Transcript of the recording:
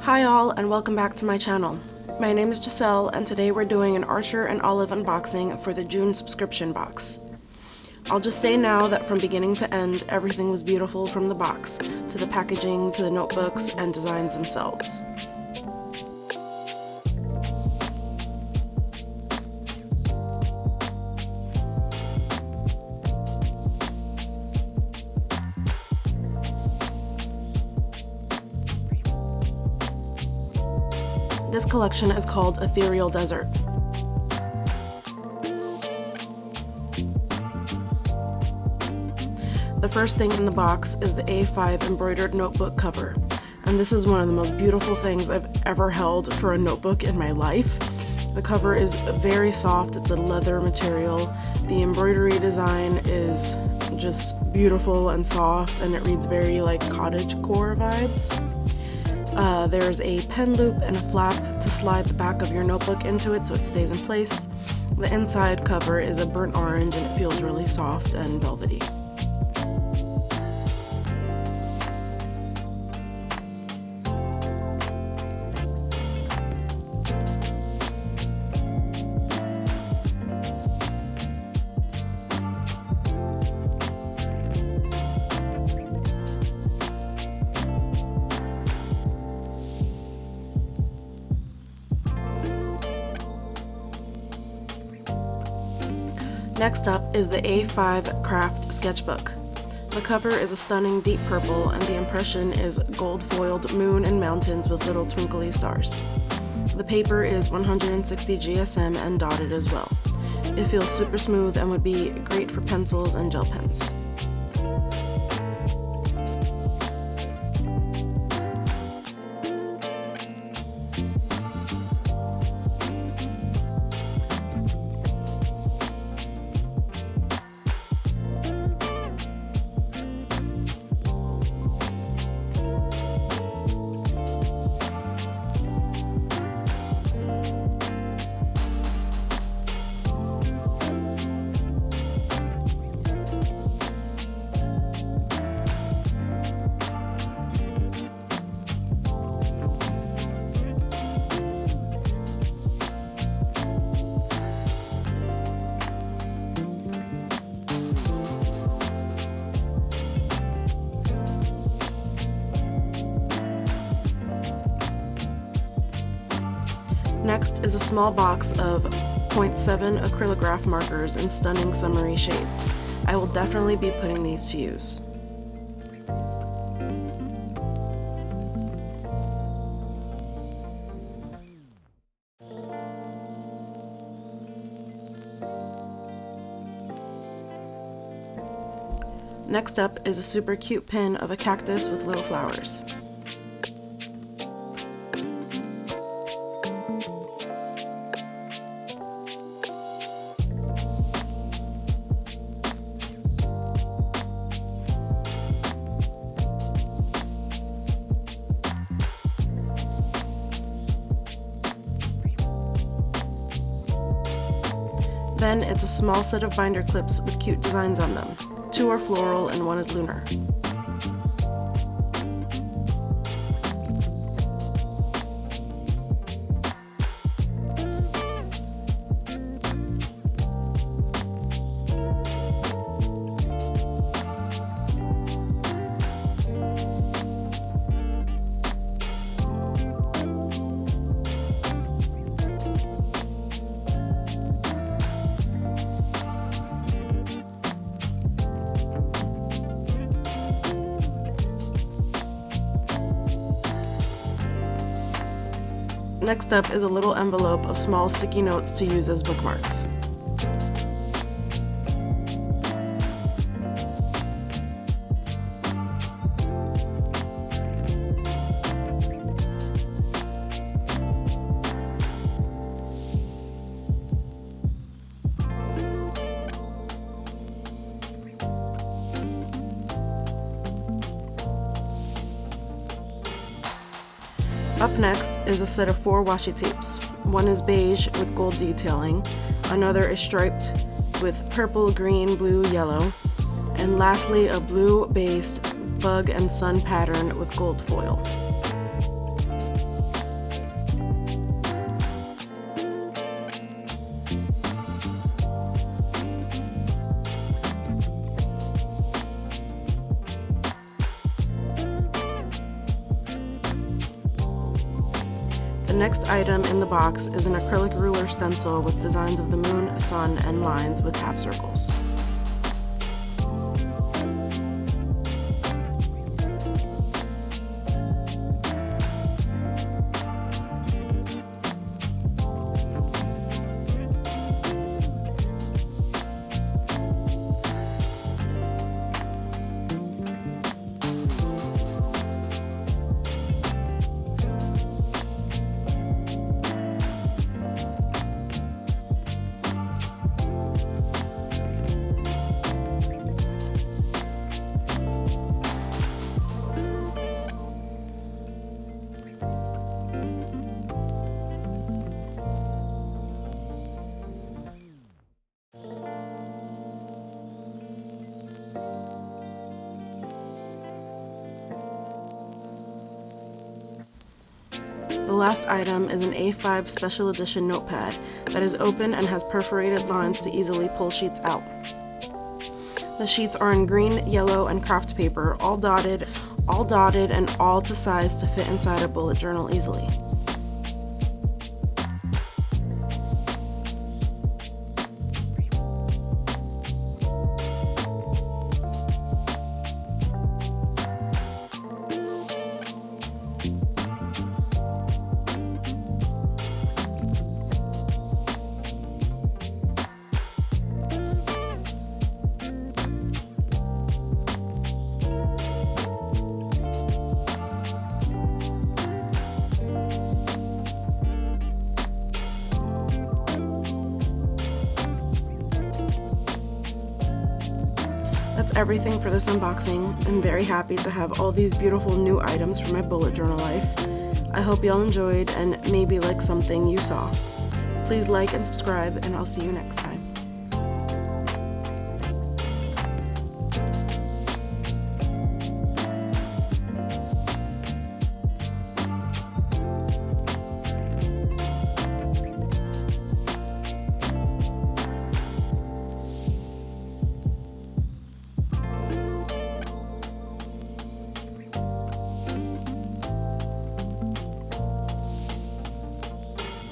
Hi all, and welcome back to my channel. My name is Giselle, and today we're doing an Archer and Olive unboxing for the June subscription box. I'll just say now that from beginning to end, everything was beautiful from the box, to the packaging, to the notebooks, and designs themselves. This collection is called Ethereal Desert. The first thing in the box is the A5 embroidered notebook cover, and this is one of the most beautiful things I've ever held for a notebook in my life. The cover is very soft, it's a leather material. The embroidery design is just beautiful and soft, and it reads very like cottagecore vibes. There's a pen loop and a flap to slide the back of your notebook into it so it stays in place. The inside cover is a burnt orange and it feels really soft and velvety. Next up is the A5 Kraft Sketchbook. The cover is a stunning deep purple and the impression is gold-foiled moon and mountains with little twinkly stars. The paper is 160 GSM and dotted as well. It feels super smooth and would be great for pencils and gel pens. Next is a small box of 0.7 Acryligraph markers in stunning summery shades. I will definitely be putting these to use. Next up is a super cute pin of a cactus with little flowers. Then it's a small set of binder clips with cute designs on them. 2 are floral and 1 is lunar. Next up is a little envelope of small sticky notes to use as bookmarks. Up next is a set of 4 washi tapes. One is beige with gold detailing, another is striped with purple, green, blue, yellow, and lastly a blue-based bug and sun pattern with gold foil. The next item in the box is an acrylic ruler stencil with designs of the moon, sun, and lines with half circles. The last item is an A5 special edition notepad that is open and has perforated lines to easily pull sheets out. The sheets are in green, yellow, and craft paper, all dotted and all to size to fit inside a bullet journal easily. That's everything for this unboxing. I'm very happy to have all these beautiful new items for my bullet journal life. I hope y'all enjoyed and maybe like something you saw. Please like and subscribe, and I'll see you next time.